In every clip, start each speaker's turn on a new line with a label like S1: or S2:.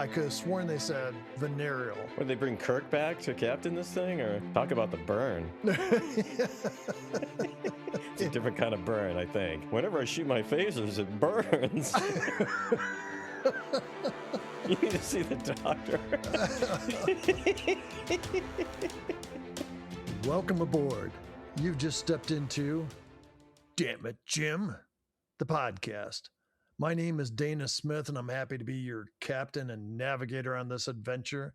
S1: I could have sworn they said venereal.
S2: Would they bring Kirk back to captain this thing, or talk about the burn? It's a different kind of burn, I think. Whenever I shoot my phasers, it burns. You need to see the doctor.
S1: Welcome aboard. You've just stepped into Damn It, Jim, the podcast. My name is Dana Smith, and I'm happy to be your captain and navigator on this adventure.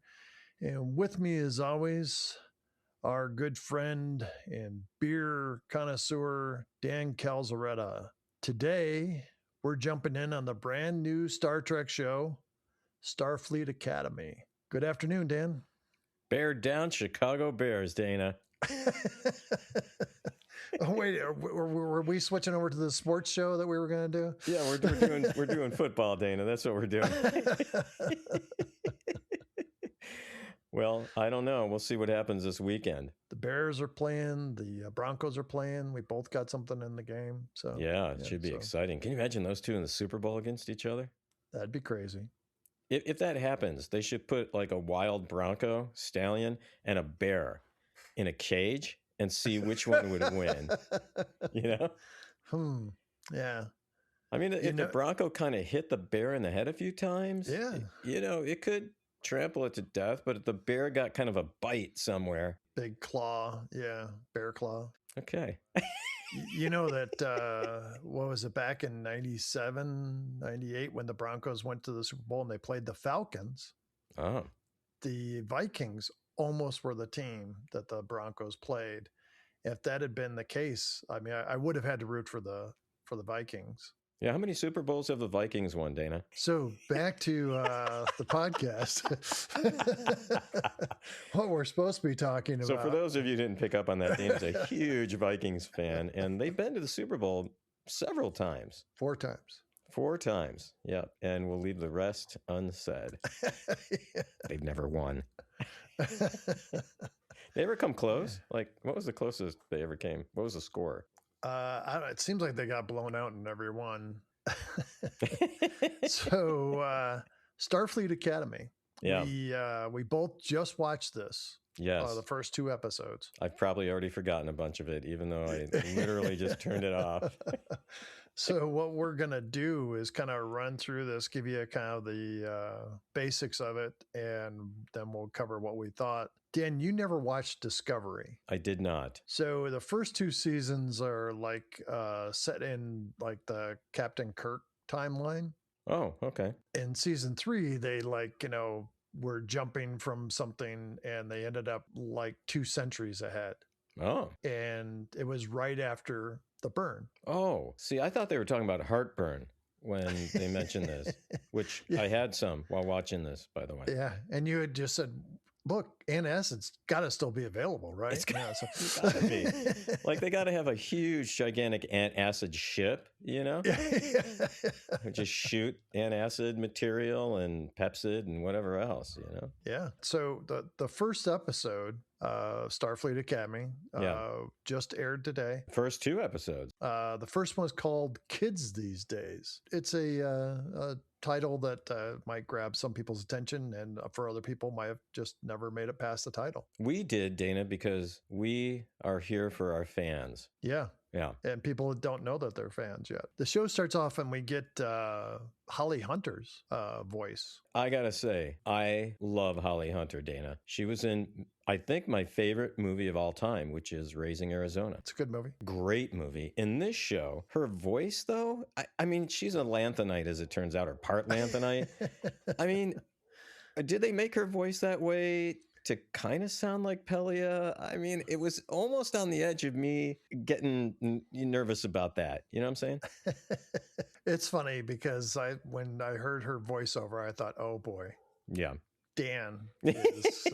S1: And with me, as always, our good friend and beer connoisseur, Dan Calzaretta. Today, we're jumping in on the brand new Star Trek show, Starfleet Academy. Good afternoon, Dan.
S2: Bear down, Chicago Bears, Dana.
S1: Oh, wait, were we switching over to the sports show that we were going to do?
S2: Yeah, we're doing football, Dana. That's what we're doing. Well, I don't know. We'll see what happens this weekend.
S1: The Bears are playing. The Broncos are playing. We both got something in the game. So
S2: yeah, it should be exciting. Can you imagine those two in the Super Bowl against each other?
S1: That'd be crazy.
S2: If that happens, they should put like a wild Bronco, stallion, and a bear in a cage and see which one would win. You know?
S1: Yeah.
S2: I mean, if the Bronco kind of hit the bear in the head a few times,
S1: yeah,
S2: it could trample it to death, but if the bear got kind of a bite somewhere.
S1: Big claw. Yeah. Bear claw.
S2: Okay.
S1: You know that, what was it, back in 97, 98, when the Broncos went to the Super Bowl and they played the Falcons?
S2: Oh.
S1: The Vikings almost were the team that the Broncos played. If that had been the case, I mean, I would have had to root for the Vikings.
S2: Yeah, how many Super Bowls have the Vikings won, Dana?
S1: So back to the podcast. What we're supposed to be talking about.
S2: So for those of you who didn't pick up on that, Dana's a huge Vikings fan, and they've been to the Super Bowl several times.
S1: 4 times.
S2: 4 times, yeah. And we'll leave the rest unsaid. Yeah. They've never won. They ever come close? Like, what was the closest they ever came? What was the score?
S1: It seems like they got blown out in every one. So, Starfleet Academy.
S2: Yeah.
S1: We both just watched this.
S2: Yes.
S1: The first 2 episodes.
S2: I've probably already forgotten a bunch of it, even though I literally just turned it off.
S1: So what we're going to do is kind of run through this, give you kind of the basics of it, and then we'll cover what we thought. Dan, you never watched Discovery.
S2: I did not.
S1: So the first 2 seasons are like set in like the Captain Kirk timeline.
S2: Oh, okay.
S1: In season 3, they were jumping from something and they ended up like 2 centuries ahead.
S2: Oh.
S1: And it was right after the burn.
S2: Oh, see, I thought they were talking about heartburn when they mentioned this, which yeah. I had some while watching this, by the way.
S1: Yeah. And you had just said, look, antacid's got to still be available, right?
S2: It's gotta be. Like, they got to have a huge, gigantic antacid ship, just shoot antacid material and Pepsid and whatever else,
S1: Yeah. So the first episode, Starfleet Academy, just aired today.
S2: First 2 episodes.
S1: The first one is called Kids These Days. It's a title that might grab some people's attention, and for other people might have just never made it past the title.
S2: We did, Dana, because we are here for our fans.
S1: Yeah.
S2: Yeah.
S1: And people don't know that they're fans yet. The show starts off and we get Holly Hunter's voice.
S2: I got to say, I love Holly Hunter, Dana. She was in, I think, my favorite movie of all time, which is Raising Arizona.
S1: It's a good movie.
S2: Great movie. In this show, her voice, though, I mean, she's a Lanthanite, as it turns out, or part Lanthanite. I mean, did they make her voice that way to kind of sound like Pelia? I mean, it was almost on the edge of me getting nervous about that. You know what I'm saying?
S1: It's funny because when I heard her voiceover, I thought, oh boy.
S2: Yeah.
S1: Dan is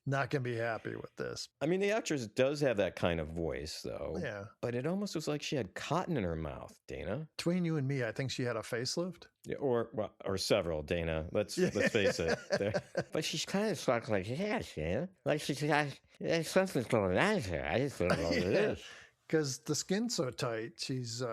S1: not going to be happy with this.
S2: I mean, the actress does have that kind of voice, though.
S1: Yeah.
S2: But it almost was like she had cotton in her mouth, Dana.
S1: Between you and me, I think she had a facelift.
S2: Yeah, or several, Dana. Let's face it.
S3: But she's kind of like, yes, yeah. Like she's got, something's going on here. I just don't know what it is.
S1: because the skin's so tight, she's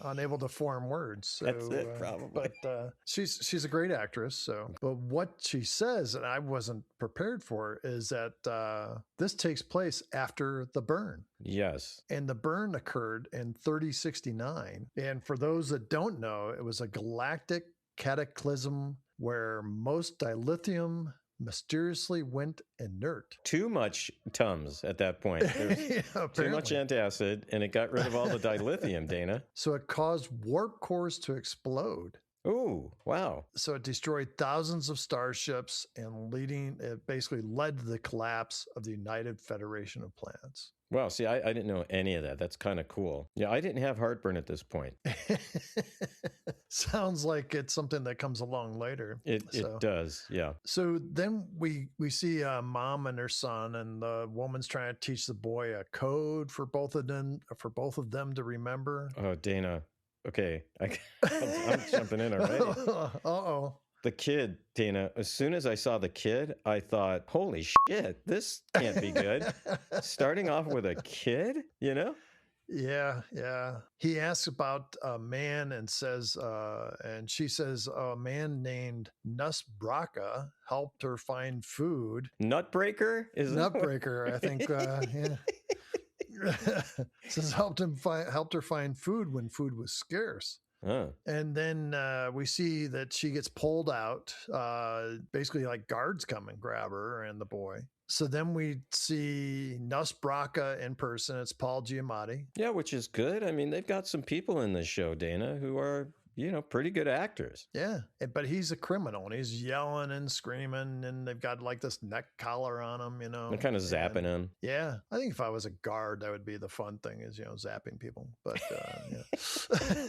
S1: unable to form words. So,
S2: That's it, probably.
S1: But she's a great actress. So, but what she says, and I wasn't prepared for, is that this takes place after the burn.
S2: Yes.
S1: And the burn occurred in 3069. And for those that don't know, it was a galactic cataclysm where most dilithium mysteriously went inert.
S2: Too much Tums at that point. There's
S1: Yeah,
S2: too much
S1: apparently.
S2: antacid, and it got rid of all the dilithium, Dana.
S1: So it caused warp cores to explode.
S2: Ooh, wow.
S1: So it destroyed thousands of starships and it basically led to the collapse of the United Federation of Planets.
S2: Wow, see, I didn't know any of that. That's kind of cool. Yeah, I didn't have heartburn at this point.
S1: Sounds like it's something that comes along later.
S2: It does, yeah.
S1: So then we see a mom and her son, and the woman's trying to teach the boy a code for both of them to remember.
S2: Oh, Dana. Okay, I'm jumping in already.
S1: Uh-oh.
S2: The kid, Dana, as soon as I saw the kid, I thought, holy shit, this can't be good. Starting off with a kid, you know?
S1: Yeah. He asks about a man and says, and she says, a man named Nusbraka helped her find food.
S2: Nutbreaker?
S1: Nutbreaker, I think. Yeah. Says helped her find food when food was scarce.
S2: Huh.
S1: And then we see that she gets pulled out, basically like guards come and grab her and the boy. So then we see Nusbraka in person. It's Paul Giamatti.
S2: Yeah, which is good. I mean, they've got some people in this show, Dana, who are, pretty good actors.
S1: Yeah, but he's a criminal and he's yelling and screaming, and they've got like this neck collar on him,
S2: They're kind of zapping him.
S1: Yeah, I think if I was a guard, that would be the fun thing is, zapping people. But yeah.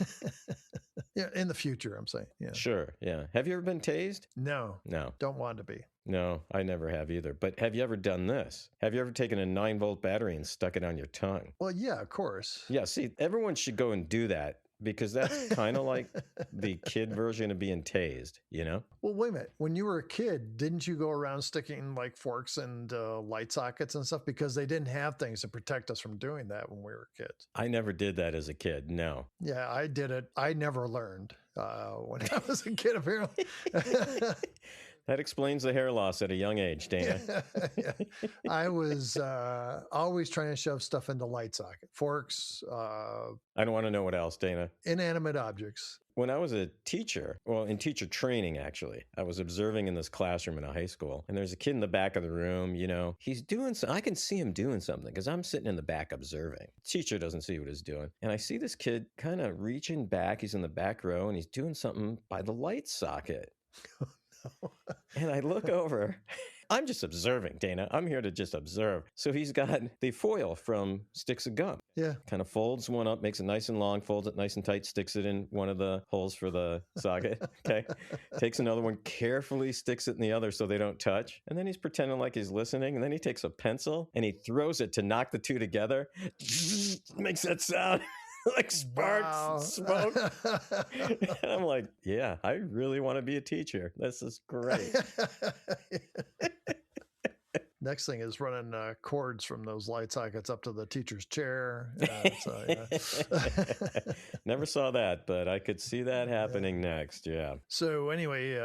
S1: Yeah, in the future, I'm saying. Yeah.
S2: Sure, yeah. Have you ever been tased?
S1: No, don't want to be.
S2: No, I never have either. But have you ever done this? Have you ever taken a 9-volt battery and stuck it on your tongue?
S1: Well, yeah, of course.
S2: Yeah, see, everyone should go and do that because that's kind of like the kid version of being tased,
S1: Well, wait a minute. When you were a kid, didn't you go around sticking like forks and light sockets and stuff because they didn't have things to protect us from doing that when we were kids?
S2: I never did that as a kid, no.
S1: Yeah, I did it. I never learned when I was a kid, apparently.
S2: That explains the hair loss at a young age, Dana.
S1: Yeah. I was always trying to shove stuff into light socket, forks,
S2: I don't want to know what else, Dana.
S1: inanimate objects.
S2: When I was a teacher, well, in teacher training, actually, I was observing in this classroom in a high school, and there's a kid in the back of the room, he's doing something. I can see him doing something because I'm sitting in the back observing. Teacher doesn't see what he's doing. And I see this kid kind of reaching back. He's in the back row, and he's doing something by the light socket. And I look over. I'm just observing, Dana. I'm here to just observe. So he's got the foil from sticks of gum.
S1: Yeah.
S2: Kind of folds one up, makes it nice and long, folds it nice and tight, sticks it in one of the holes for the socket. Okay. Takes another one, carefully sticks it in the other so they don't touch. And then he's pretending like he's listening. And then he takes a pencil and he throws it to knock the two together. Makes that sound. Like sparks, smoke. And I'm like, yeah, I really want to be a teacher. This is great.
S1: Next thing is running cords from those light sockets up to the teacher's chair.
S2: Never saw that, but I could see that happening next. Yeah.
S1: So anyway,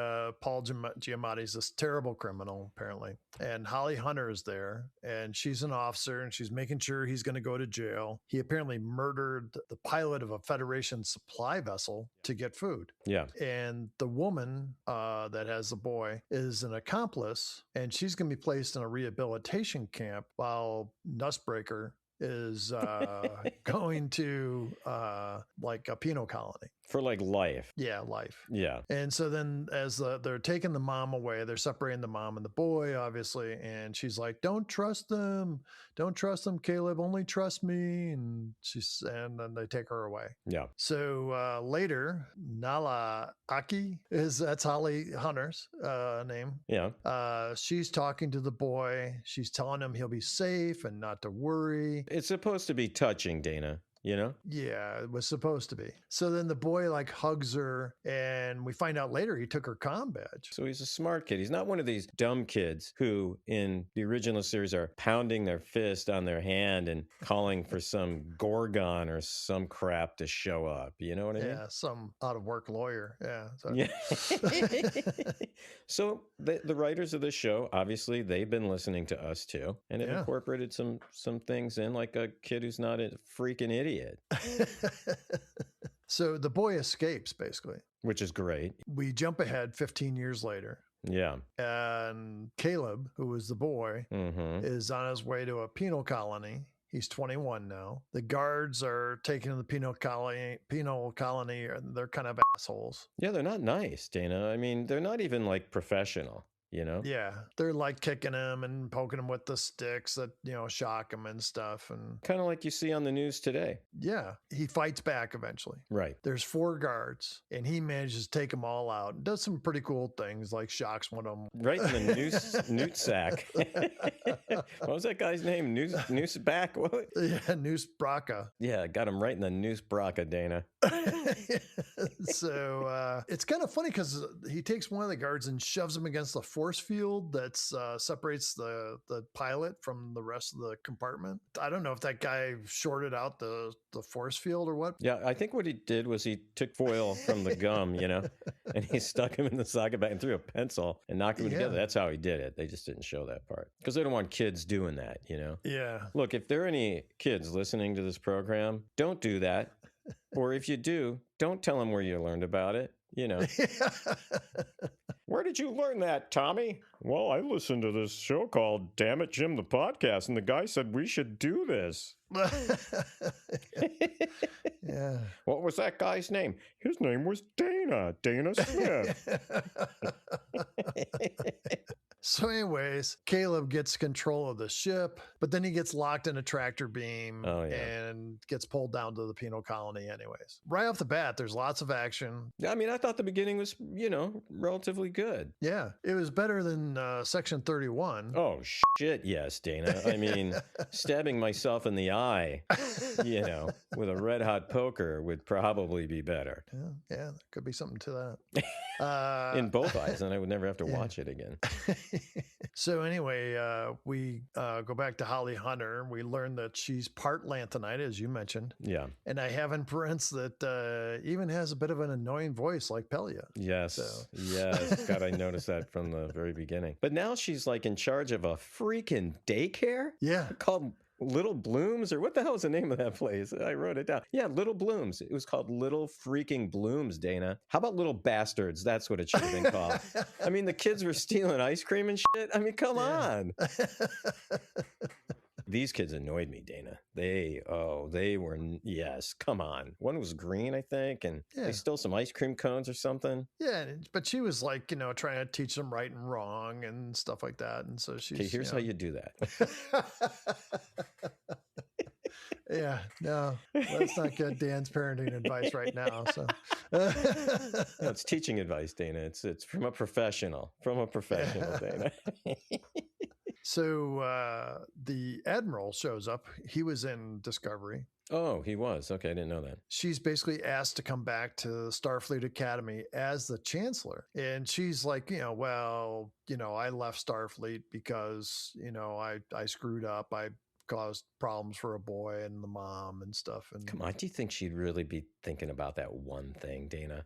S1: Paul Giamatti's this terrible criminal, apparently. And Holly Hunter is there, and she's an officer, and she's making sure he's going to go to jail. He apparently murdered the pilot of a Federation supply vessel to get food.
S2: Yeah.
S1: And the woman that has the boy is an accomplice, and she's going to be placed in a rehabilitation camp while Nusbreaker is going to like a penal colony.
S2: For like life.
S1: Yeah, life.
S2: Yeah.
S1: And so then as they're taking the mom away, they're separating the mom and the boy, obviously. And she's like, don't trust them. Don't trust them, Caleb. Only trust me. And then they take her away.
S2: Yeah.
S1: So later, Nala Aki that's Holly Hunter's name.
S2: Yeah.
S1: She's talking to the boy. She's telling him he'll be safe and not to worry.
S2: It's supposed to be touching, Dana. you know?
S1: Yeah, it was supposed to be. So then the boy like hugs her, and we find out later he took her comm badge.
S2: So he's a smart kid. He's not one of these dumb kids who, in the original series, are pounding their fist on their hand and calling for some Gorgon or some crap to show up. You know what I mean?
S1: Yeah, some out of work lawyer. Yeah. So.
S2: Yeah. So the writers of this show, obviously, they've been listening to us too, and have
S1: Yeah.
S2: incorporated some things in, like a kid who's not a freaking idiot,
S1: So the boy escapes, basically.
S2: which is great.
S1: We jump ahead 15 years later,
S2: Yeah.
S1: and Caleb, who was the boy,
S2: Mm-hmm.
S1: is on his way to a penal colony. He's 21 now. The guards are taking him to the penal colony, and they're kind of assholes.
S2: Yeah, they're not nice, Dana. I mean, they're not even like professional, you know?
S1: Yeah, they're like kicking him and poking him with the sticks that, shock him and stuff. And
S2: Kind of like you see on the news today.
S1: yeah, he fights back eventually.
S2: Right.
S1: There's 4 guards, and he manages to take them all out and does some pretty cool things, like shocks one of them.
S2: Right in the newt sack. What was that guy's name? Noose back? What?
S1: Yeah, Noose Braca.
S2: Yeah, got him right in the noose braca, Dana.
S1: So it's kind of funny because he takes one of the guards and shoves him against the force field that separates the pilot from the rest of the compartment. I don't know if that guy shorted out the force field or what.
S2: Yeah, I think what he did was he took foil from the gum, and he stuck him in the socket bag and threw a pencil and knocked them together.
S1: Yeah.
S2: That's how he did it. They just didn't show that part because they don't want kids doing that,
S1: Yeah.
S2: Look, if there are any kids listening to this program, don't do that. Or if you do, don't tell them where you learned about it, Where did you learn that, Tommy? Well, I listened to this show called Damn It, Jim, the podcast, and the guy said we should do this.
S1: Yeah.
S2: What was that guy's name? His name was Dana Smith.
S1: So anyways, Caleb gets control of the ship, but then he gets locked in a tractor beam
S2: Oh, yeah.
S1: and gets pulled down to the penal colony anyways. Right off the bat, there's lots of action.
S2: I mean, I thought the beginning was, relatively good.
S1: Yeah, it was better than Section 31.
S2: Oh, shit, yes, Dana. I mean, stabbing myself in the eye, with a red hot poker would probably be better.
S1: Yeah, there could be something to that.
S2: In both eyes, and I would never have to
S1: yeah.
S2: watch it again.
S1: So anyway, we go back to Holly Hunter. We learn that she's part Lanthanite, as you mentioned.
S2: Yeah.
S1: And I have in parentheses that even has a bit of an annoying voice like Pelia.
S2: Yes.
S1: So.
S2: Yes. God, I noticed that from the very beginning. But now she's like in charge of a freaking daycare
S1: Yeah.
S2: called Little Blooms, or what the hell is the name of that place? I wrote it down. Yeah, Little Blooms. It was called Little freaking Blooms, Dana. How about Little Bastards? That's what it should have been called. I mean, the kids were stealing ice cream and shit. I mean, come on. These kids annoyed me, Dana. They were, yes, come on. One was green, I think, and
S1: Yeah.
S2: they stole some ice cream cones or something.
S1: Yeah, but she was like, trying to teach them right and wrong and stuff like that. And so she's.
S2: Okay, here's how you do that.
S1: Yeah, no, let's not get Dan's parenting advice right now. So,
S2: No, it's teaching advice, Dana. It's from a professional. Dana.
S1: so the Admiral shows up. He was in Discovery.
S2: Oh, he was. Okay, I didn't know that.
S1: She's basically asked to come back to Starfleet Academy as the Chancellor. And she's like, I left Starfleet because, I screwed up. I caused problems for a boy and the mom and stuff. And
S2: Come on, do you think she'd really be thinking about that one thing, Dana?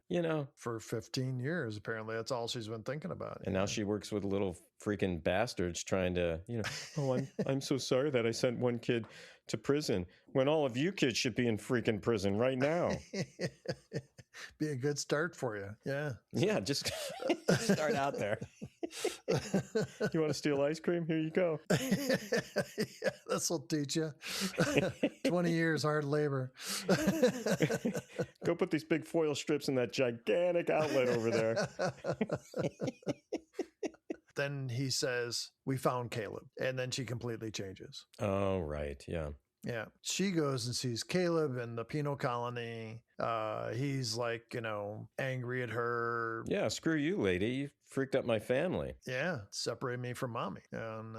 S1: for 15 years, apparently, that's all she's been thinking about.
S2: And now she works with little freaking bastards trying to, oh, I'm so sorry that I sent one kid to prison when all of you kids should be in freaking prison right now.
S1: Be a good start for you. Yeah.
S2: Yeah, just start out there. You want to steal ice cream? Here you go.
S1: Yeah, this will teach you. 20 years hard labor.
S2: Go put these big foil strips in that gigantic outlet over there.
S1: Then he says, "We found Caleb." And then she completely changes.
S2: Oh, right. Yeah.
S1: Yeah. She goes and sees Caleb in the penal colony. He's like, angry at her.
S2: Yeah, screw you, lady. You freaked up my family.
S1: Yeah. Separated me from mommy. And,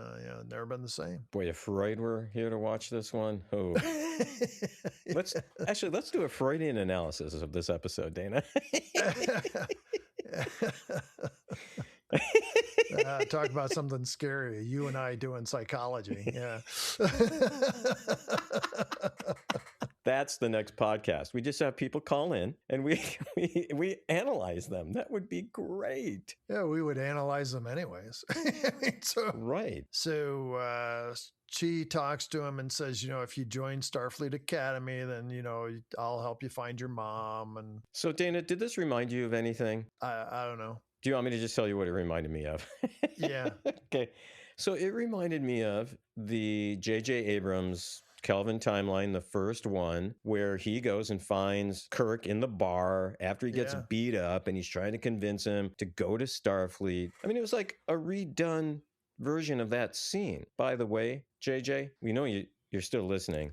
S1: never been the same.
S2: Boy, if Freud were here to watch this one, oh. Let's do a Freudian analysis of this episode, Dana.
S1: Talk about something scary. You and I doing psychology. Yeah.
S2: That's the next podcast. We just have people call in and we analyze them. That would be great.
S1: Yeah, we would analyze them anyways.
S2: Right.
S1: So she talks to him and says, if you join Starfleet Academy, then, I'll help you find your mom. And
S2: so, Dana, did this remind you of anything?
S1: I don't know.
S2: Do you want me to just tell you what it reminded me of?
S1: Yeah.
S2: Okay. So it reminded me of the J.J. Abrams Kelvin timeline, the first one, where he goes and finds Kirk in the bar after he gets beat up and he's trying to convince him to go to Starfleet. I mean, it was like a redone version of that scene. By the way, JJ, we know you're still listening,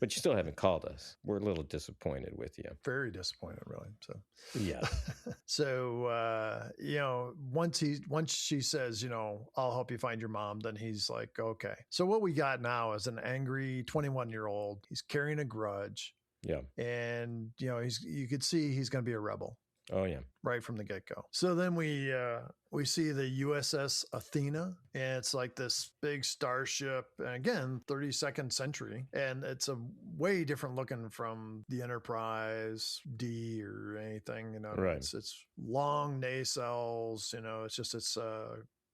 S2: but you still haven't called us. We're a little disappointed with you.
S1: Very disappointed, really. So
S2: yeah.
S1: So once she says, I'll help you find your mom, then he's like, okay. So what we got now is an angry 21-year-old. He's carrying a grudge.
S2: Yeah.
S1: And you could see he's going to be a rebel.
S2: Oh yeah.
S1: Right from the get-go. So then we see the USS Athena, and it's like this big starship, and again, 32nd century, and it's a way different looking from the Enterprise D or anything.
S2: Right.
S1: It's long nacelles. It's a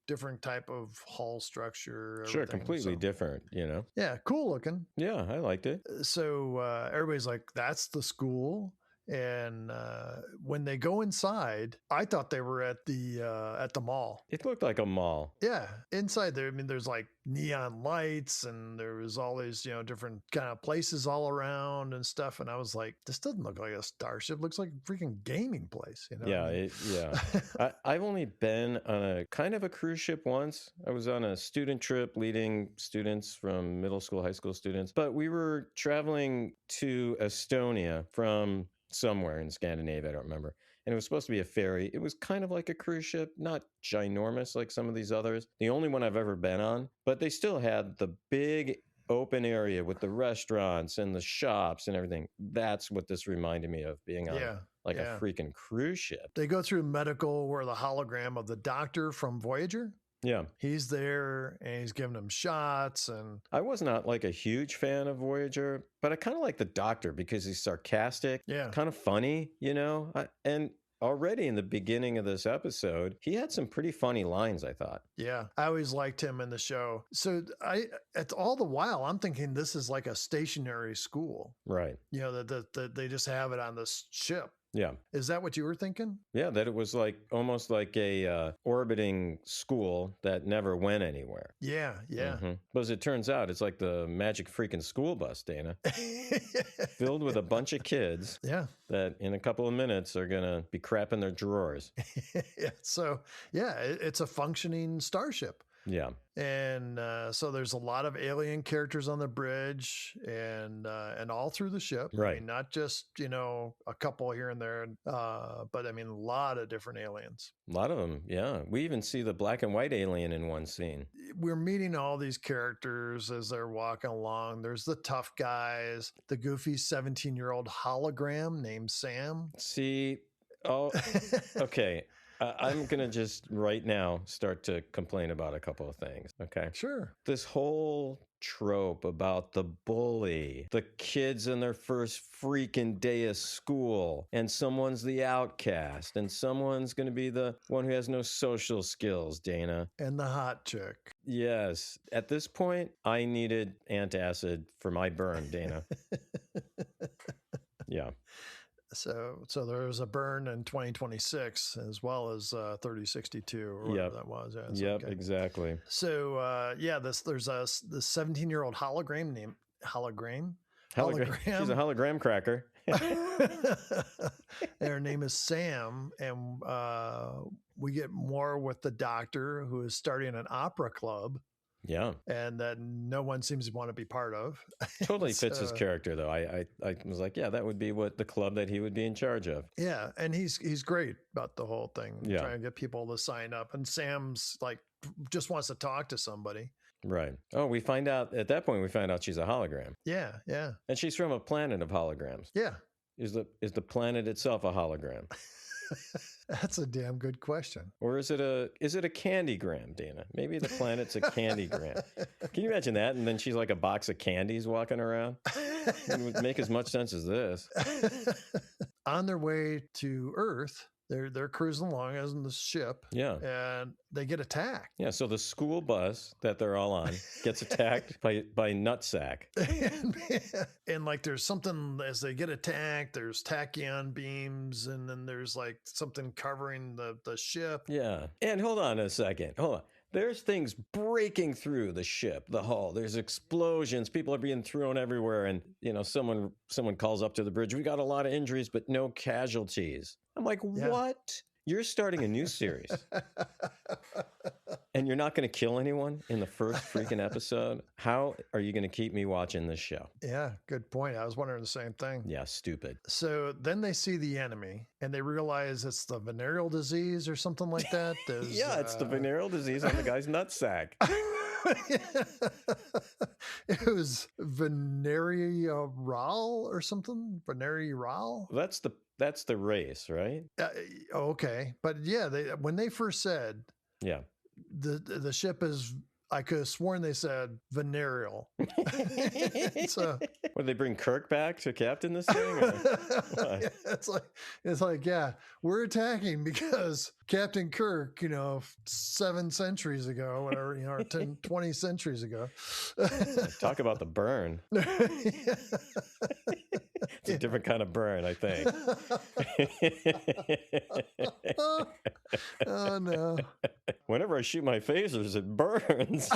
S1: different type of hull structure.
S2: Sure, completely different.
S1: Yeah, cool looking.
S2: Yeah, I liked it.
S1: So everybody's like, "That's the school." And when they go inside, I thought they were at the mall.
S2: It looked like a mall.
S1: Yeah, inside there. I mean, there's like neon lights, and there was all these different kind of places all around and stuff. And I was like, this doesn't look like a starship. It looks like a freaking gaming place.
S2: Yeah, I've only been on a kind of a cruise ship once. I was on a student trip leading students from middle school, high school students, but we were traveling to Estonia from somewhere in Scandinavia, I don't remember. And it was supposed to be a ferry. It was kind of like a cruise ship, not ginormous like some of these others. The only one I've ever been on, but they still had the big open area with the restaurants and the shops and everything. That's what this reminded me of, being on a freaking cruise ship.
S1: They go through medical, where the hologram of the doctor from Voyager.
S2: Yeah.
S1: He's there and he's giving him shots. And
S2: I was not like a huge fan of Voyager, but I kind of like the Doctor because he's sarcastic, kind of funny, and already in the beginning of this episode, he had some pretty funny lines, I thought.
S1: Yeah, I always liked him in the show. So all the while, I'm thinking this is like a stationary school.
S2: Right.
S1: That they just have it on this ship.
S2: Yeah.
S1: Is that what you were thinking?
S2: Yeah, that it was like almost like a orbiting school that never went anywhere.
S1: Yeah, yeah.
S2: Mm-hmm. But as it turns out, it's like the magic freaking school bus, Dana. Filled with a bunch of kids.
S1: Yeah.
S2: That in a couple of minutes are going to be crapping their drawers.
S1: So, it's a functioning starship.
S2: Yeah.
S1: And so there's a lot of alien characters on the bridge and all through the ship.
S2: Right.
S1: I mean, not just, a couple here and there, but I mean, a lot of different aliens.
S2: A lot of them. Yeah. We even see the black and white alien in one scene.
S1: We're meeting all these characters as they're walking along. There's the tough guys, the goofy 17-year-old hologram named Sam.
S2: See, okay. I'm going to just right now start to complain about a couple of things. Okay.
S1: Sure.
S2: This whole trope about the bully, the kids in their first freaking day of school, and someone's the outcast, and someone's going to be the one who has no social skills, Dana.
S1: And the hot chick.
S2: Yes. At this point, I needed antacid for my burn, Dana. Yeah.
S1: So there was a burn in 2026 as well as 3062 or whatever that was. Yeah,
S2: okay. Exactly.
S1: So there's a 17-year-old hologram named Hologram.
S2: She's a hologram cracker.
S1: And her name is Sam, and we get more with the doctor, who is starting an opera club.
S2: Yeah.
S1: and that no one seems to want to be part of.
S2: Totally fits his
S1: So,
S2: character, though. I was like, yeah, that would be what the club that he would be in charge of.
S1: yeah, and he's great about the whole thing,
S2: Yeah.
S1: trying to get people to sign up. And Sam's like just wants to talk to somebody.
S2: Right. Oh, we find out at that point. We find out she's a hologram,
S1: Yeah, yeah,
S2: and she's from a planet of holograms.
S1: yeah.
S2: Is the planet itself a hologram,
S1: That's a damn good question.
S2: or is it a candygram, Dana? Maybe the planet's a candygram. Can you imagine that? And then she's like a box of candies walking around. It would make as much sense as this.
S1: On their way to Earth, they're cruising along as in the ship,
S2: Yeah.
S1: and they get attacked.
S2: Yeah. So the school bus that they're all on gets attacked by Nutsack.
S1: And like there's something as they get attacked, there's tachyon beams, and then there's like something covering the ship.
S2: Yeah. And hold on a second. Hold on. There's things breaking through the ship, the hull. There's explosions. People are being thrown everywhere. And, someone calls up to the bridge. We got a lot of injuries, but no casualties. I'm like,
S1: Yeah.
S2: what? You're starting a new series and you're not going to kill anyone in the first freaking episode? How are you going to keep me watching this show?
S1: Yeah, good point. I was wondering the same thing.
S2: Yeah, stupid.
S1: So then they see the enemy and they realize it's the venereal disease or something like that.
S2: Yeah, it's the venereal disease on the guy's nutsack.
S1: It was venereal or something. Venereal.
S2: That's the race, right?
S1: Okay, but yeah, when they first said
S2: Yeah.
S1: the ship is, I could have sworn they said venereal. So
S2: Would they bring Kirk back to captain this thing? Or what?
S1: it's like, yeah, we're attacking because Captain Kirk, 7 centuries ago, whatever, or 10, 20 centuries ago.
S2: Talk about the burn. It's a different kind of burn, I think.
S1: Oh no.
S2: Whenever I shoot my phasers, it burns.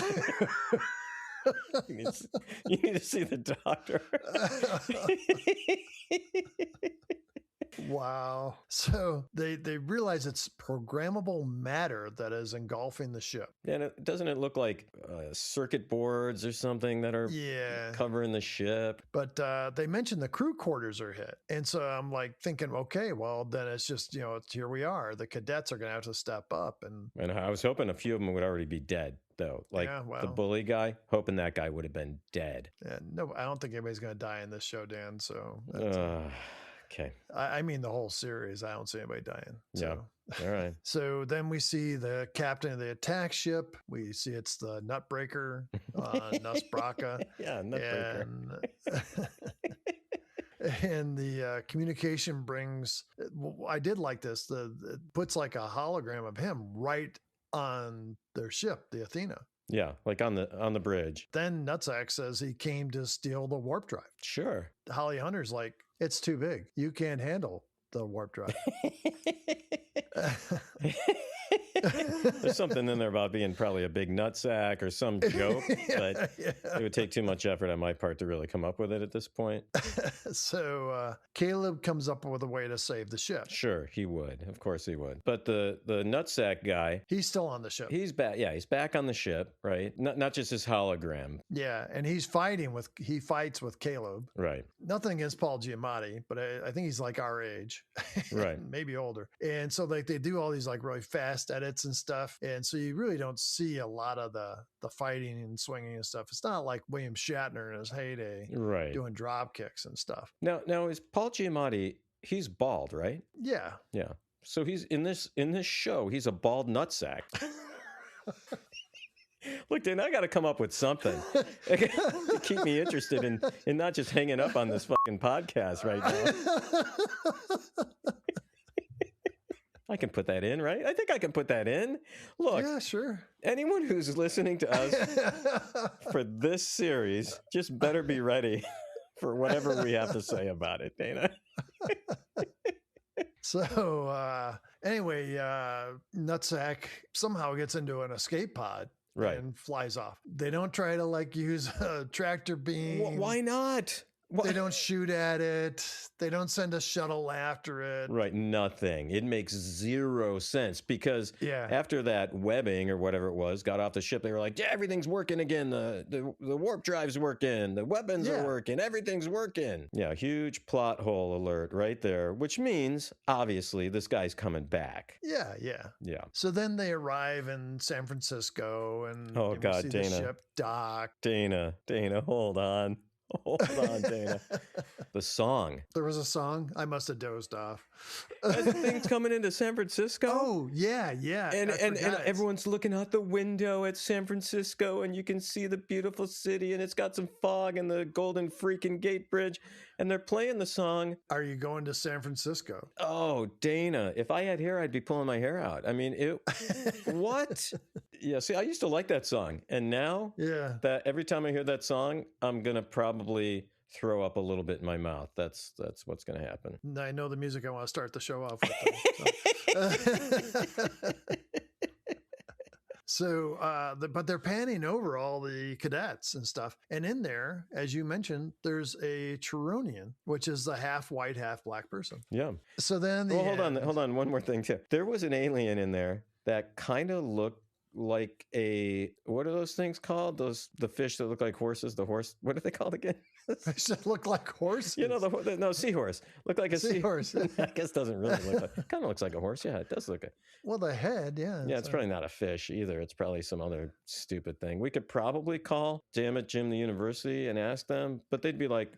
S2: You need to see the doctor.
S1: Wow. So they realize it's programmable matter that is engulfing the ship.
S2: And doesn't it look like circuit boards or something that are
S1: Yeah.
S2: covering the ship?
S1: But they mentioned the crew quarters are hit. And so I'm like thinking, okay, well, then it's just, here we are. The cadets are going to have to step up. And
S2: I was hoping a few of them would already be dead, though. Like
S1: Yeah,
S2: the
S1: well.
S2: bully guy, hoping that guy would have been dead.
S1: no, I don't think anybody's going to die in this show, Dan. So that's,
S2: Okay.
S1: I mean, the whole series, I don't see anybody dying. So.
S2: Yeah. All right.
S1: So then we see the captain of the attack ship. We see it's the Nutbreaker, Nusbraka.
S2: Yeah, Nutbreaker.
S1: And the communication brings, I did like this, it puts like a hologram of him right on their ship, the Athena.
S2: Yeah, like on the bridge.
S1: Then Nutsack says he came to steal the warp drive.
S2: Sure.
S1: Holly Hunter's like, it's too big. You can't handle the warp drive.
S2: There's something in there about being probably a big nutsack or some joke, but it would take too much effort on my part to really come up with it at this point.
S1: So Caleb comes up with a way to save the ship.
S2: Sure, he would. Of course he would. But the nutsack guy,
S1: He's still on the ship.
S2: he's back. Yeah, he's back on the ship, right? Not just his hologram.
S1: Yeah, and he fights with Caleb.
S2: Right.
S1: Nothing against Paul Giamatti, but I think he's like our age,
S2: Right.
S1: maybe older. And so like they do all these like really fast edits and stuff, and so you really don't see a lot of the fighting and swinging and stuff. It's not like William Shatner in his heyday
S2: Right.
S1: doing drop kicks and stuff.
S2: Now is Paul Giamatti, he's bald, right?
S1: Yeah.
S2: Yeah. So he's in this show, he's a bald nutsack. Look, Dan, I got to come up with something to keep me interested in not just hanging up on this fucking podcast right now. I can put that in, right? I think I can put that in. Look,
S1: Yeah, sure.
S2: anyone who's listening to us for this series just better be ready for whatever we have to say about it, Dana.
S1: So anyway, Nutsack somehow gets into an escape pod.
S2: Right.
S1: And flies off. They don't try to like use a tractor beam.
S2: Why not? What?
S1: They don't shoot at it. They don't send a shuttle after it.
S2: Right, nothing. It makes zero sense because
S1: Yeah.
S2: after that webbing or whatever it was got off the ship, they were like, yeah, everything's working again. The warp drive's working. The weapons
S1: Yeah.
S2: are working. Everything's working. Yeah, huge plot hole alert right there, which means obviously this guy's coming back.
S1: Yeah, yeah.
S2: Yeah.
S1: So then they arrive in San Francisco and
S2: Oh,
S1: we
S2: God,
S1: see
S2: Dana.
S1: the ship dock.
S2: Dana, hold on. Hold on, Dana. The song.
S1: There was a song. I must have dozed off.
S2: As the thing's coming into San Francisco.
S1: Oh, yeah, yeah.
S2: And
S1: I
S2: and
S1: forgot.
S2: everyone's looking out the window at San Francisco, and you can see the beautiful city, and it's got some fog and the Golden Freaking Gate Bridge, and they're playing the song.
S1: Are you going to San Francisco?
S2: Oh, Dana! If I had hair, I'd be pulling my hair out. I mean, what? Yeah. See, I used to like that song, and now
S1: Yeah.
S2: that every time I hear that song, I'm gonna probably throw up a little bit in my mouth. That's what's gonna happen.
S1: I know the music I want to start the show off with. But they're panning over all the cadets and stuff. And in there, as you mentioned, there's a Chironian, which is the half white, half black person.
S2: Yeah.
S1: So then
S2: Well, hold on. One more thing too. There was an alien in there that kind of looked like what are those things called? The fish that look like horses. The horse. What are they called again?
S1: Fish that look like horses.
S2: You know no seahorse. Look like a
S1: Seahorse.
S2: I guess doesn't really look like. Kind of looks like a horse. Yeah, it does look.
S1: Well, the head, yeah.
S2: Yeah, it's probably not a fish either. It's probably some other stupid thing. We could probably call Damn It Jim the University and ask them, but they'd be like,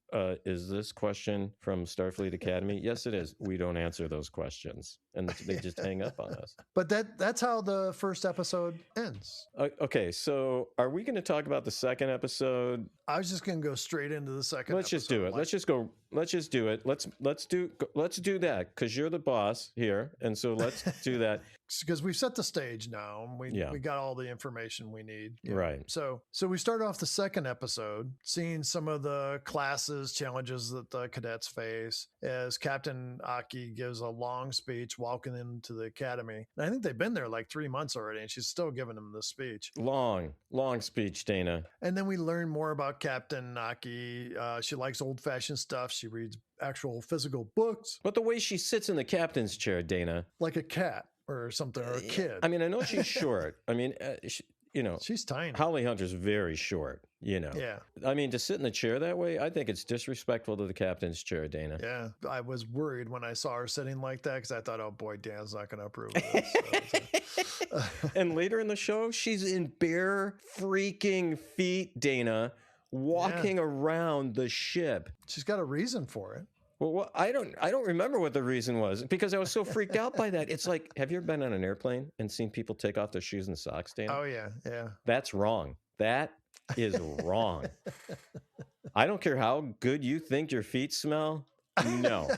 S2: "Is this question from Starfleet Academy?" Yes, it is. We don't answer those questions, and they just hang up on us.
S1: But that's how the first episode ends.
S2: Okay, so are we going to talk about the second episode?
S1: I was just going to go straight into the second.
S2: Let's just do it. Let's just go. Let's just do it. Let's do that because you're the boss here, and so let's do that.
S1: Because we've set the stage now. And we got all the information we need. you know.
S2: Right.
S1: So we start off the second episode seeing some of the classes, challenges that the cadets face as Captain Aki gives a long speech walking into the academy. And I think they've been there like 3 months already, and she's still giving them the speech.
S2: Long speech, Dana.
S1: And then we learn more about Captain Aki. She likes old-fashioned stuff. She reads actual physical books,
S2: But the way she sits in the captain's chair, Dana.
S1: like a cat or something, or a kid.
S2: I mean, I know she's short. I mean,
S1: She's tiny.
S2: Holly Hunter's very short.
S1: Yeah.
S2: I mean, to sit in the chair that way, I think it's disrespectful to the captain's chair, Dana.
S1: Yeah, I was worried when I saw her sitting like that because I thought, oh boy, Dan's not going to approve of this.
S2: And later in the show, she's in bare freaking feet, Dana, walking around the ship.
S1: She's got a reason for it.
S2: Well, I don't remember what the reason was because I was so freaked out by that. It's like, have you ever been on an airplane and seen people take off their shoes and socks, Dana?
S1: Oh yeah, yeah.
S2: That's wrong. That is wrong. I don't care how good you think your feet smell. No,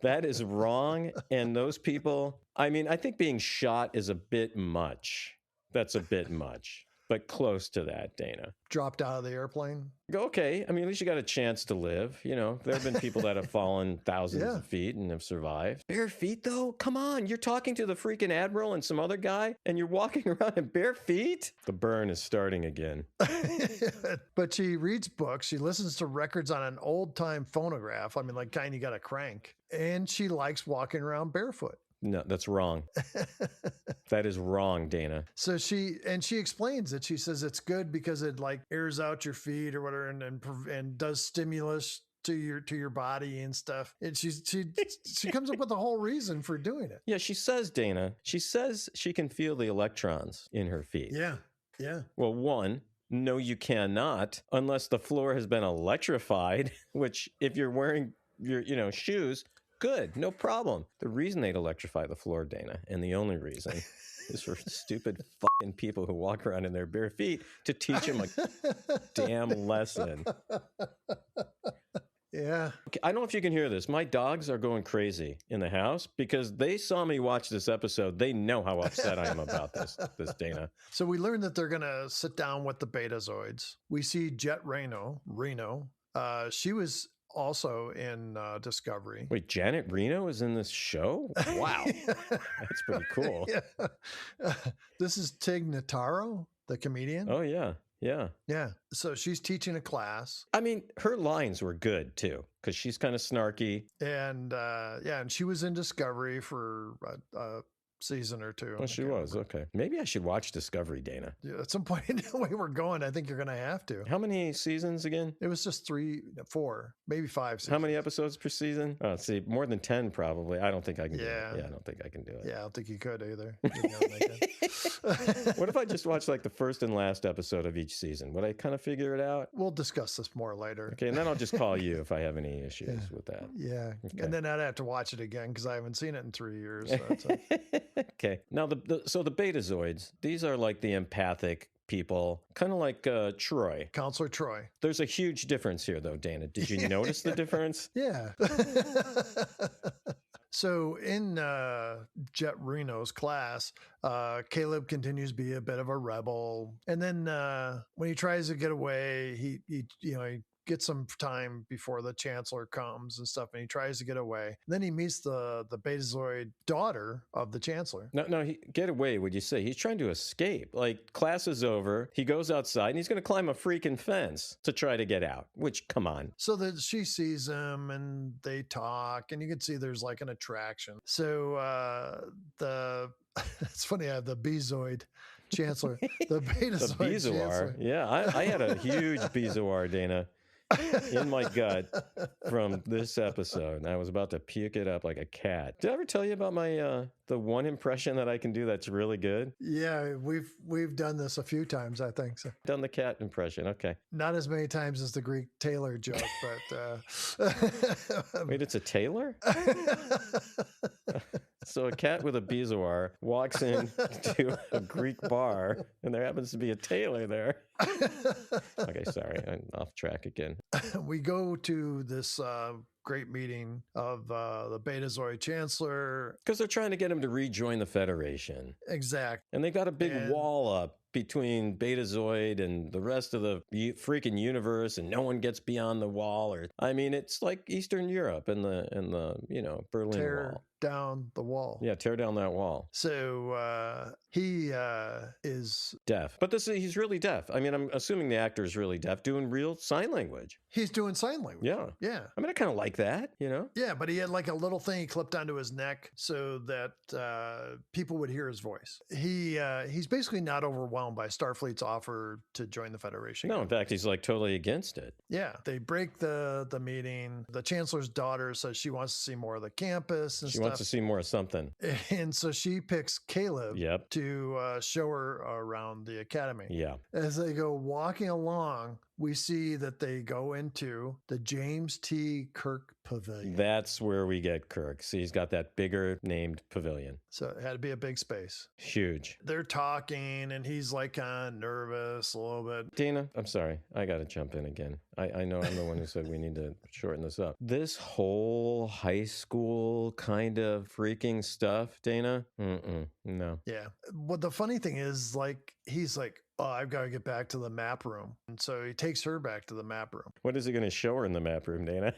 S2: that is wrong. And those people, I mean, I think being shot is a bit much. That's a bit much, but close to that, Dana.
S1: Dropped out of the airplane.
S2: Okay. I mean, at least you got a chance to live. There have been people that have fallen thousands of feet and have survived. Bare feet, though? Come on. You're talking to the freaking admiral and some other guy, and you're walking around in bare feet? The burn is starting again.
S1: But she reads books. She listens to records on an old time phonograph. I mean, like kind you got to crank. And she likes walking around barefoot.
S2: No, that's wrong. That is wrong, Dana.
S1: So she explains it. She says it's good because it like airs out your feet or whatever, and does stimulus to your body and stuff. And she comes up with a whole reason for doing it.
S2: Yeah, she says, Dana, she says she can feel the electrons in her feet.
S1: Yeah, yeah.
S2: Well, one, no, you cannot unless the floor has been electrified, which if you're wearing your shoes, good, no problem. The reason they'd electrify the floor, Dana, and the only reason is for stupid fucking people who walk around in their bare feet to teach them a damn lesson.
S1: Yeah.
S2: Okay, I don't know if you can hear this. My dogs are going crazy in the house because they saw me watch this episode. They know how upset I am about this, Dana.
S1: So we learned that they're going to sit down with the Betazoids. We see Jet Reno. She was also in Discovery.
S2: Wait, Janet Reno is in this show? Wow. That's pretty cool.
S1: Yeah. This is Tig Notaro, the comedian.
S2: Oh, yeah. Yeah.
S1: Yeah. So she's teaching a class.
S2: I mean, her lines were good too, because she's kind of snarky.
S1: And and she was in Discovery for a season or two.
S2: Well,
S1: I
S2: she
S1: can't
S2: was.
S1: remember.
S2: Okay. Maybe I should watch Discovery, Dana.
S1: Yeah, at some point in the way we're going, I think you're going to have to.
S2: How many seasons again?
S1: It was just 4, maybe 5 seasons.
S2: How many episodes per season? Oh, let's see, more than 10 probably. I don't think I can do it.
S1: Yeah.
S2: Yeah, I don't think I can do it.
S1: Yeah, I don't think you could either. You'd never make it.
S2: What if I just watched like the first and last episode of each season? Would I kind of figure it out?
S1: We'll discuss this more later.
S2: Okay, and then I'll just call you if I have any issues
S1: Yeah.
S2: with that.
S1: Yeah.
S2: Okay.
S1: And then I'd have to watch it again because I haven't seen it in 3 years. So that's
S2: Okay. Now, so the Betazoids, these are like the empathic people, kind of like Troy.
S1: Counselor Troy.
S2: There's a huge difference here, though, Dana. Did you notice the difference?
S1: Yeah. So in Jet Reno's class, Caleb continues to be a bit of a rebel, and then when he tries to get away, he gets some time before the Chancellor comes and stuff, and he tries to get away. And then he meets the Betazoid daughter of the Chancellor.
S2: No, get away, would you say? He's trying to escape. Like, class is over. He goes outside and he's going to climb a freaking fence to try to get out, which, come on.
S1: So that she sees him and they talk, and you can see there's like an attraction. So it's funny, I have the Bezoid Chancellor, the
S2: The
S1: Betazoid
S2: Bezoar.
S1: Chancellor.
S2: Yeah, I had a huge Bezoar, Dana, in my gut from this episode, and I was about to puke it up like a cat. Did I ever tell you about my the one impression that I can do that's really good?
S1: Yeah, we've done this a few times, I think. So
S2: Done the cat impression. Okay.
S1: not as many times as the Greek tailor joke, but
S2: Wait, it's a tailor? So a cat with a Bezoar walks into a Greek bar, and there happens to be a tailor there. Okay, sorry, I'm off track again.
S1: we go to this great meeting of the Betazoid Chancellor.
S2: Because they're trying to get him to rejoin the Federation.
S1: Exact.
S2: And they got a big
S1: And-
S2: wall up between Betazoid and the rest of the freaking universe, and no one gets beyond the wall. Or I mean, it's like Eastern Europe and the Berlin
S1: Tear
S2: Wall.
S1: down the wall.
S2: Yeah, tear down that wall.
S1: So he is
S2: Deaf, but he's really deaf. I mean, I'm assuming the actor is really deaf, doing real sign language.
S1: he's doing sign language.
S2: Yeah,
S1: Yeah.
S2: I mean, I kind of like that, you know.
S1: Yeah, but he had like a little thing he clipped onto his neck so that people would hear his voice. He's basically not overwhelmed by Starfleet's offer to join the Federation.
S2: No, in fact, he's like totally against it.
S1: Yeah, they break the meeting. The Chancellor's daughter says she wants to see more of the campus and
S2: She
S1: stuff.
S2: wants to see more of something.
S1: And so she picks Caleb
S2: Yep.
S1: to show her around the academy.
S2: Yeah.
S1: As they go walking along, we see that they go into the James T. Kirk Pavilion.
S2: That's where we get Kirk. See, he's got that bigger named pavilion.
S1: So it had to be a big space.
S2: Huge.
S1: They're talking, and he's like kind of nervous a little bit.
S2: Dana, I'm sorry. I got to jump in again. I know I'm the one who said we need to shorten this up. This whole high school kind of freaking stuff, Dana? No.
S1: Yeah. Well, the funny thing is, like, he's like, oh, I've got to get back to the map room. And so he takes her back to the map room.
S2: What is he going to show her in the map room, Dana?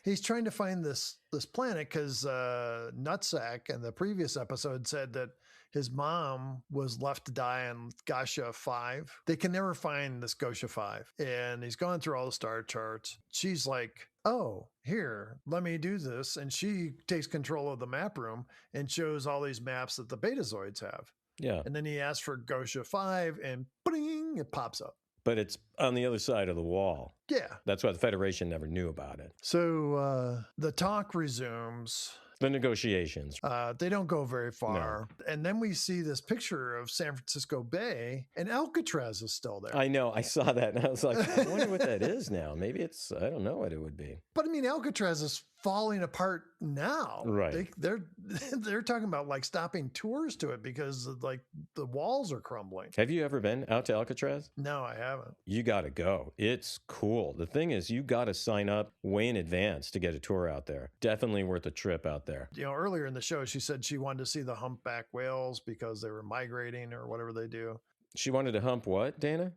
S1: He's trying to find this planet because Nutsack in the previous episode said that his mom was left to die on Gosha 5. They can never find this Gosha 5. And he's going through all the star charts. She's like, oh, here, let me do this. And she takes control of the map room and shows all these maps that the Betazoids have.
S2: Yeah.
S1: And then he asks for Gosha 5 and bling, it pops up.
S2: But it's on the other side of the wall.
S1: Yeah.
S2: That's why the Federation never knew about it.
S1: So the talk resumes.
S2: The negotiations.
S1: They don't go very far. And then we see this picture of San Francisco Bay, and Alcatraz is still there.
S2: I know. I saw that and I was like, I wonder what that is now. Maybe it's, I don't know what it would be.
S1: But I mean, Alcatraz is falling apart now.
S2: Right.
S1: They're talking about like stopping tours to it because like the walls are crumbling.
S2: Have you ever been out to Alcatraz?
S1: No, I haven't.
S2: You got to go. It's cool. The thing is, you got to sign up way in advance to get a tour out there. Definitely worth a trip out there.
S1: You know, earlier in the show, she said she wanted to see the humpback whales because they were migrating or whatever they do.
S2: She wanted to hump what, Dana?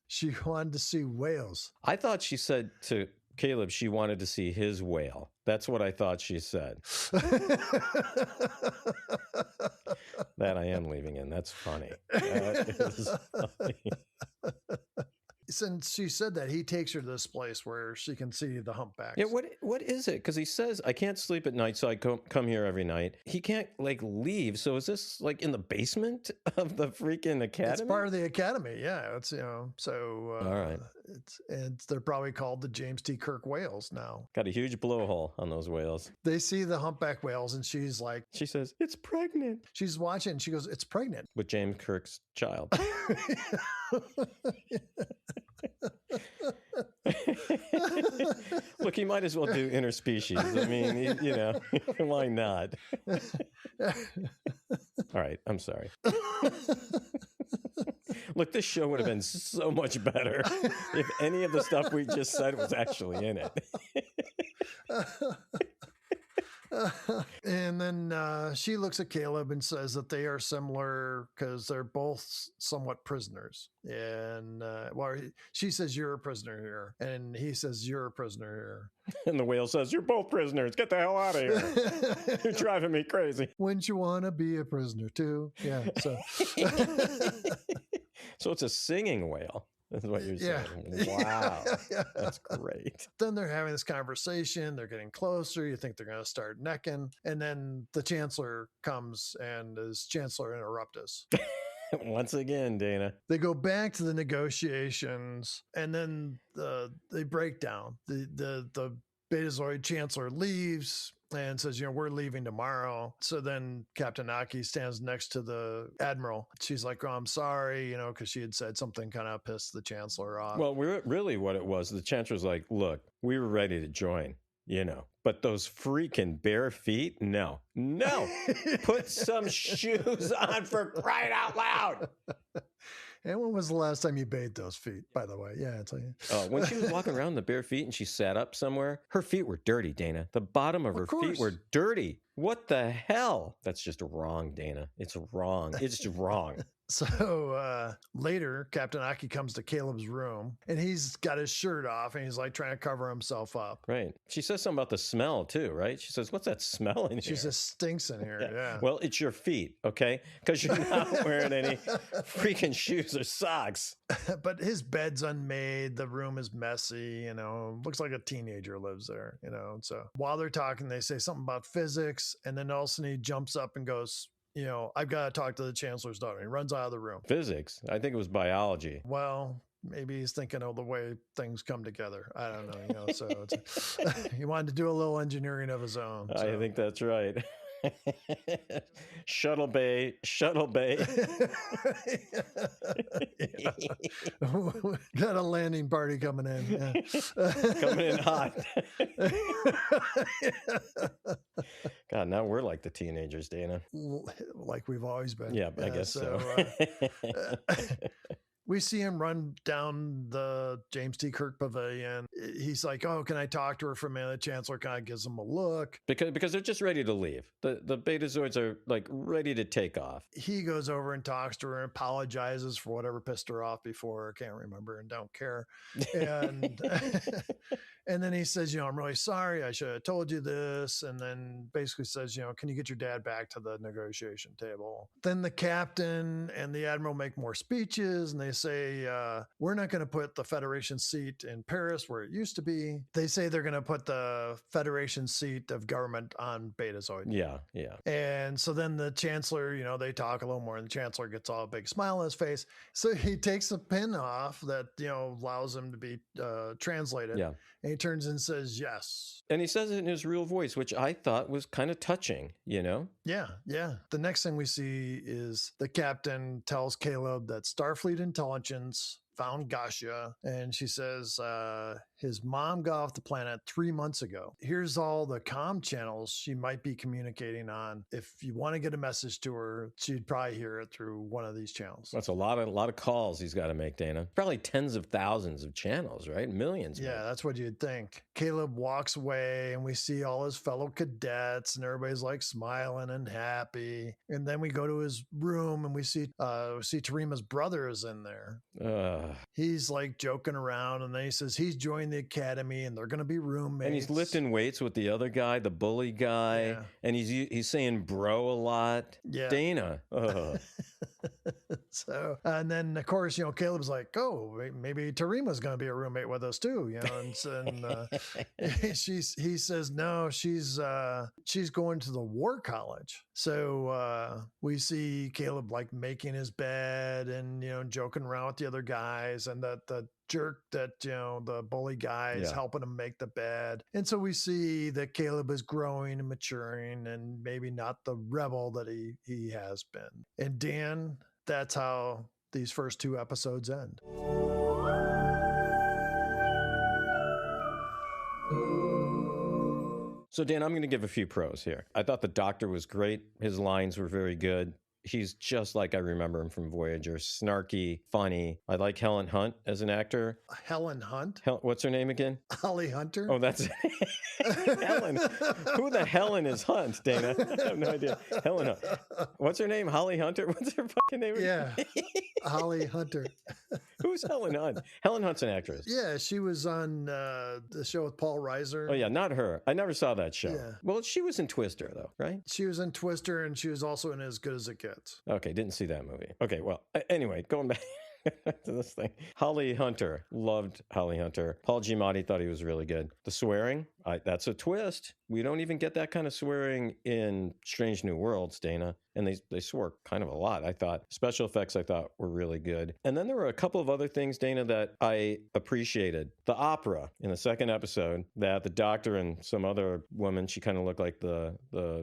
S1: She wanted to see whales.
S2: I thought she said to Caleb she wanted to see his whale. That's what I thought she said. that I am leaving in. That's funny. That is funny.
S1: Since she said that, he takes her to this place where she can see the humpbacks.
S2: Yeah, what is it? Because he says, I can't sleep at night, so I come here every night. He can't, like, leave. So is this, like, in the basement of the freaking academy?
S1: It's part of the academy, yeah. It's, you know, so
S2: all right.
S1: They're probably called the James T. Kirk whales now.
S2: Got a huge blowhole on those whales.
S1: They see the humpback whales, and she's like,
S2: She says, it's pregnant.
S1: she's watching, and she goes, it's pregnant.
S2: With James Kirk's child. Look, he might as well do interspecies. I mean, you know, why not? All right, I'm sorry. Look, this show would have been so much better if any of the stuff we just said was actually in it.
S1: And then she looks at Caleb and says that they are similar because they're both somewhat prisoners. And she says, you're a prisoner here. And he says, you're a prisoner here.
S2: And the whale says, you're both prisoners. Get the hell out of here. You're driving me crazy.
S1: Wouldn't you want to be a prisoner too? Yeah. So,
S2: so it's a singing whale. That's what you're saying. Wow. That's great.
S1: Then they're having this conversation. They're getting closer. You think they're going to start necking. And then the chancellor comes and is Chancellor interrupt us.
S2: Once again, Dana.
S1: They go back to the negotiations and then they break down. The Betazoid Chancellor leaves and says, you know, we're leaving tomorrow. So then Captain Aki stands next to the Admiral. She's like, oh, I'm sorry, you know, because she had said something kind of pissed the Chancellor off.
S2: Well, really what it was, the Chancellor's like, look, we were ready to join, you know, but those freaking bare feet, no. Put some shoes on, for crying out loud.
S1: And when was the last time you bathed those feet, by the way? Yeah, it's like...
S2: When she was walking around in the bare feet and she sat up somewhere, her feet were dirty, Dana. The bottom of her feet were dirty. What the hell? That's just wrong, Dana. It's wrong. It's wrong.
S1: So later, Captain Aki comes to Caleb's room and he's got his shirt off and he's like trying to cover himself up.
S2: Right. She says something about the smell too, right? She says, what's that smell in here?
S1: She says, stinks in here. Yeah.
S2: Well, it's your feet, okay? Because you're not wearing any freaking shoes or socks.
S1: But his bed's unmade. The room is messy, you know, looks like a teenager lives there, you know. So while they're talking, they say something about physics. And then all of a sudden he jumps up and goes, you know, I've got to talk to the Chancellor's daughter. He runs out of the room.
S2: Physics? I think it was biology.
S1: Well, maybe he's thinking of the way things come together. I don't know, you know, so he wanted to do a little engineering of his own. So.
S2: I think that's right. Shuttle bay.
S1: Got a landing party coming in. Yeah.
S2: Coming in hot. God, now we're like the teenagers, Dana.
S1: Like we've always been.
S2: Yeah, I guess so.
S1: We see him run down the James T. Kirk Pavilion. He's like, oh, can I talk to her for a minute? The Chancellor kind of gives him a look.
S2: Because they're just ready to leave. The Betazoids are like ready to take off.
S1: He goes over and talks to her and apologizes for whatever pissed her off before. I can't remember and don't care. And and then he says, you know, I'm really sorry. I should have told you this. And then basically says, you know, can you get your dad back to the negotiation table? Then the captain and the admiral make more speeches and they say, we're not going to put the Federation seat in Paris where it used to be. They say they're going to put the Federation seat of government on Betazoid.
S2: Yeah.
S1: And so then the Chancellor, you know, they talk a little more and the Chancellor gets all a big smile on his face. So he takes a pin off that, you know, allows him to be translated.
S2: Yeah.
S1: And he turns and says, yes.
S2: And he says it in his real voice, which I thought was kind of touching, you know?
S1: Yeah. The next thing we see is the captain tells Caleb that Starfleet intelligence found Gasha, and she says his mom got off the planet 3 months ago. Here's all the comm channels she might be communicating on. If you want to get a message to her, she'd probably hear it through one of these channels.
S2: That's a lot of calls he's got to make, Dana. Probably tens of thousands of channels, right? Millions.
S1: Yeah, that's what you'd think. Caleb walks away and we see all his fellow cadets and everybody's like smiling and happy. And then we go to his room and we see Tarima's brother is in there. He's like joking around, and then he says he's joined the academy and they're going to be roommates.
S2: And he's lifting weights with the other guy, the bully guy,
S1: Yeah.
S2: and he's saying bro a lot.
S1: Yeah.
S2: Dana.
S1: So, and then of course, Caleb's like, oh, maybe Tarima's going to be a roommate with us too, and he says no, she's going to the war college. So we see Caleb like making his bed and joking around with the other guys, and the jerk that the bully guy is helping him make the bed. And so we see that Caleb is growing and maturing and maybe not the rebel that he has been. And Dan, that's how these first 2 episodes end.
S2: So Dan, I'm going to give a few pros here. I thought the Doctor was great. His lines were very good. He's just like I remember him from Voyager. Snarky, funny. I like Helen Hunt as an actor.
S1: Helen Hunt?
S2: What's her name again?
S1: Holly Hunter?
S2: Oh, that's Helen. Who the Helen is Hunt, Dana? I have no idea. Helen Hunt. What's her name? Holly Hunter? What's her fucking name?
S1: Yeah. Holly Hunter.
S2: Who's Helen Hunt? Helen Hunt's an actress.
S1: Yeah, she was on the show with Paul Reiser.
S2: Oh, yeah, not her. I never saw that show.
S1: Yeah.
S2: Well, she was in Twister, though, right?
S1: She was in Twister, and she was also in As Good as It Gets.
S2: Okay, didn't see that movie. Okay, well, anyway, going back to this thing. Holly Hunter. Loved Holly Hunter. Paul Giamatti thought he was really good. The swearing, that's a twist. We don't even get that kind of swearing in Strange New Worlds, Dana. And they swore kind of a lot, I thought. Special effects, I thought, were really good. And then there were a couple of other things, Dana, that I appreciated. The opera in the second episode, that the Doctor and some other woman, she kind of looked like the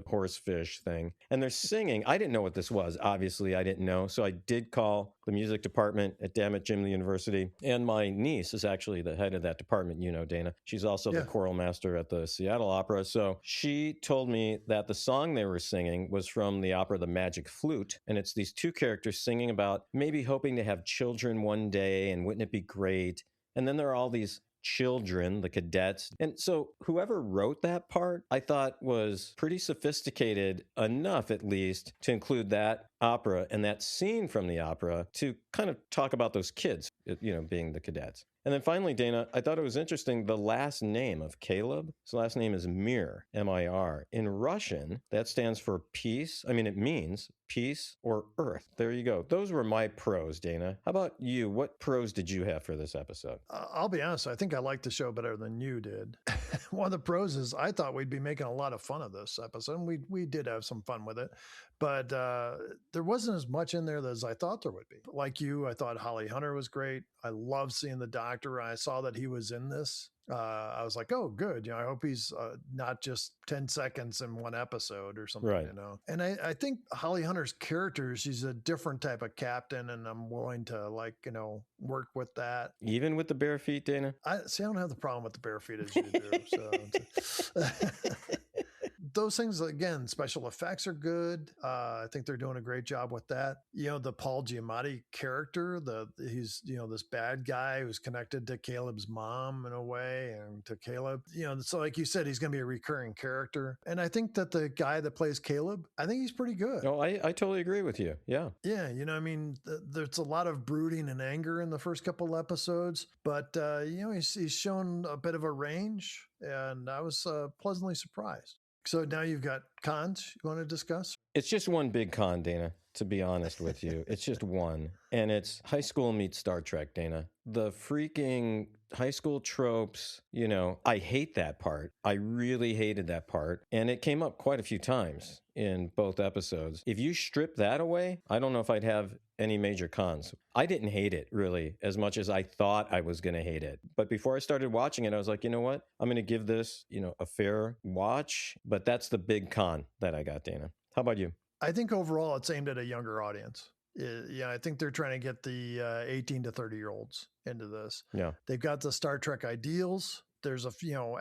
S2: horsefish thing. And they're singing. I didn't know what this was. Obviously, I didn't know. So I did call the music department at Dammit Jim University. And my niece is actually the head of that department, Dana. She's also the choral master at the Seattle Opera. So she told me that the song they were singing was from the opera The Magic Flute. And it's these 2 characters singing about maybe hoping to have children one day and wouldn't it be great? And then there are all these children, the cadets. And so whoever wrote that part, I thought was pretty sophisticated enough, at least, to include that opera and that scene from the opera to kind of talk about those kids, being the cadets. And then finally, Dana, I thought it was interesting, the last name of Caleb, his last name is Mir, M-I-R. In Russian, that stands for peace. I mean, it means peace or earth. There you go. Those were my pros, Dana. How about you? What pros did you have for this episode?
S1: I'll be honest, I think I liked the show better than you did. One of the pros is I thought we'd be making a lot of fun of this episode, and we did have some fun with it. But there wasn't as much in there as I thought there would be. Like you, I thought Holly Hunter was great. I loved seeing the Doctor. I saw that he was in this. I was like, oh, good. I hope he's not just 10 seconds in one episode or something,
S2: right.
S1: And I think Holly Hunter's character, she's a different type of captain, and I'm willing to work with that.
S2: Even with the bare feet, Dana?
S1: I don't have the problem with the bare feet as you do. So those things, again, special effects are good. I think they're doing a great job with that. The Paul Giamatti character, he's this bad guy who's connected to Caleb's mom in a way, and to Caleb. So like you said, he's going to be a recurring character. And I think that the guy that plays Caleb, I think he's pretty good.
S2: Oh, I totally agree with you. Yeah.
S1: Yeah. There's a lot of brooding and anger in the first couple episodes, but he's shown a bit of a range, and I was pleasantly surprised. So now you've got cons you want to discuss?
S2: It's just one big con, Dana, to be honest with you. It's just one. And it's high school meets Star Trek, Dana. The freaking high school tropes, I hate that part. I really hated that part. And it came up quite a few times in both episodes. If you strip that away, I don't know if I'd have any major cons. I didn't hate it really as much as I thought I was going to hate it. But before I started watching it, I was like, you know what? I'm going to give this, a fair watch. But that's the big con that I got, Dana. How about you?
S1: I think overall it's aimed at a younger audience. Yeah, I think they're trying to get the 18 to 30-year-olds into this.
S2: Yeah.
S1: They've got the Star Trek ideals. There's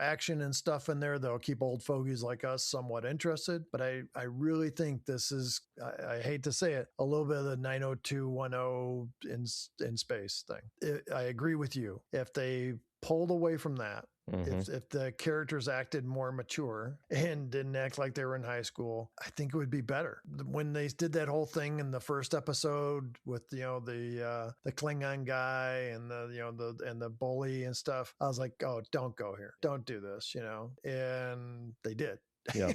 S1: action and stuff in there that'll keep old fogies like us somewhat interested. But I really think this is, I hate to say it, a little bit of the 90210 in space thing. I agree with you. If they pulled away from that If the characters acted more mature and didn't act like they were in high school, I think it would be better. When they did that whole thing in the first episode with the Klingon guy and the bully and stuff, I was like, oh, don't go here, don't do this, and they did.
S2: Yeah.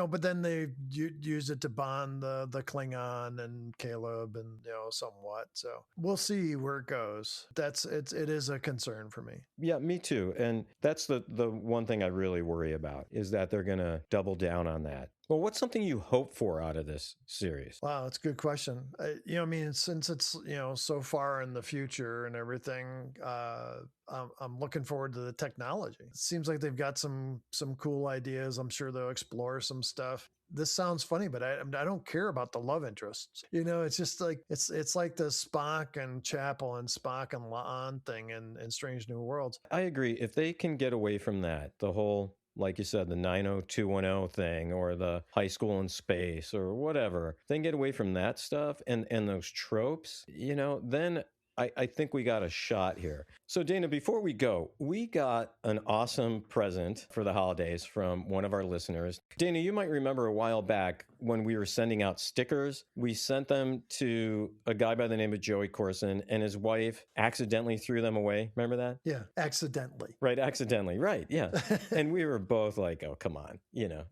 S1: But then they use it to bond the Klingon and Caleb and somewhat. So we'll see where it goes. It is a concern for me.
S2: Yeah, me too. And that's the one thing I really worry about, is that they're going to double down on that. Well, what's something you hope for out of this series?
S1: Wow, that's a good question. Since it's so far in the future and everything, I'm looking forward to the technology. It seems like they've got some cool ideas. I'm sure they'll explore some stuff. This sounds funny, but I don't care about the love interests. It's just like it's like the Spock and Chapel and Spock and La'an thing in Strange New Worlds.
S2: I agree. If they can get away from that, the whole, like you said, the 90210 thing or the high school in space or whatever, then get away from that stuff and those tropes, then I think we got a shot here. So Dana, before we go, we got an awesome present for the holidays from one of our listeners. Dana, you might remember a while back when we were sending out stickers, we sent them to a guy by the name of Joey Corson, and his wife accidentally threw them away. Remember that?
S1: Yeah, accidentally.
S2: Right, accidentally. Right, yeah. And we were both like, oh, come on.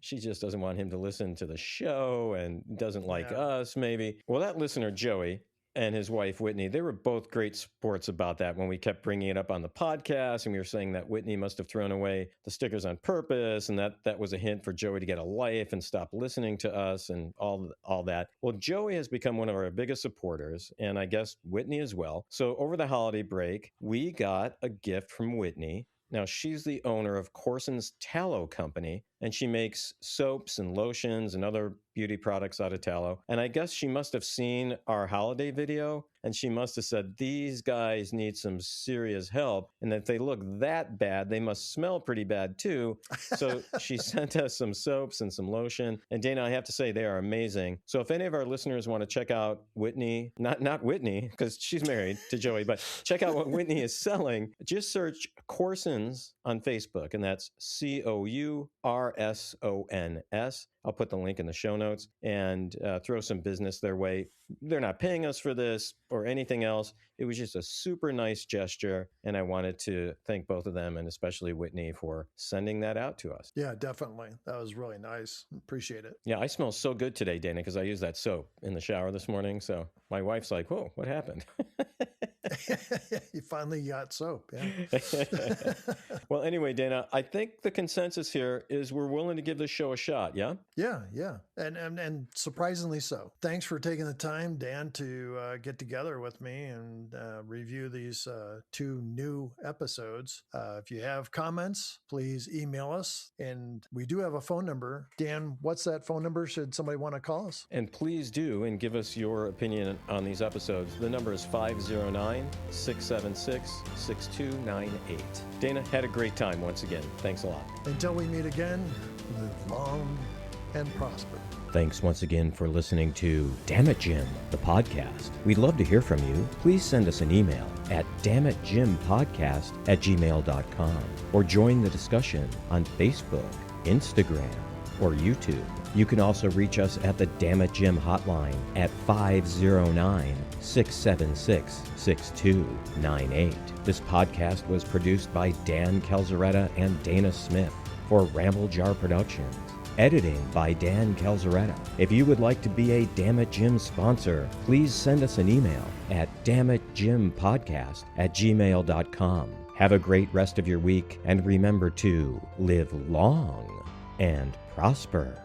S2: She just doesn't want him to listen to the show and doesn't like us, maybe. Well, that listener, Joey, and his wife, Whitney, they were both great sports about that when we kept bringing it up on the podcast, and we were saying that Whitney must have thrown away the stickers on purpose, and that was a hint for Joey to get a life and stop listening to us and all that. Well, Joey has become one of our biggest supporters, and I guess Whitney as well. So over the holiday break, we got a gift from Whitney. Now, she's the owner of Corson's Tallow Company, and she makes soaps and lotions and other beauty products out of tallow. And I guess she must have seen our holiday video, and she must have said, these guys need some serious help. And if they look that bad, they must smell pretty bad too. So she sent us some soaps and some lotion. And Dana, I have to say, they are amazing. So if any of our listeners want to check out Whitney, not Whitney, because she's married to Joey, but check out what Whitney is selling, just search Corsons on Facebook, and that's COURSONS. I'll put the link in the show notes, and throw some business their way. They're not paying us for this or anything else. It was just a super nice gesture, and I wanted to thank both of them, and especially Whitney, for sending that out to us.
S1: Yeah, definitely. That was really nice. Appreciate it.
S2: Yeah, I smell so good today, Dana, because I used that soap in the shower this morning. So my wife's like, whoa, what happened?
S1: You finally got soap. Yeah.
S2: Well, anyway, Dana, I think the consensus here is we're willing to give this show a shot. Yeah.
S1: Yeah. And surprisingly so. Thanks for taking the time, Dan, to get together with me and review these 2 new episodes. If you have comments, please email us. And we do have a phone number. Dan, what's that phone number? Should somebody want to call us?
S2: And please do, and give us your opinion on these episodes. The number is 509-676-6298. Dana, had a great time once again. Thanks a lot.
S1: Until we meet again, live long and prosper.
S2: Thanks once again for listening to Damn It Jim, the podcast. We'd love to hear from you. Please send us an email at dammitjimpodcast@gmail.com or join the discussion on Facebook, Instagram, or YouTube. You can also reach us at the Damn It Jim hotline at 509-676-6298. This podcast was produced by Dan Calzaretta and Dana Smith for Ramble Jar Productions. Editing by Dan Calzaretta. If you would like to be a Damn It Jim sponsor, please send us an email at dammitjimpodcast@gmail.com. Have a great rest of your week, and remember to live long and prosper.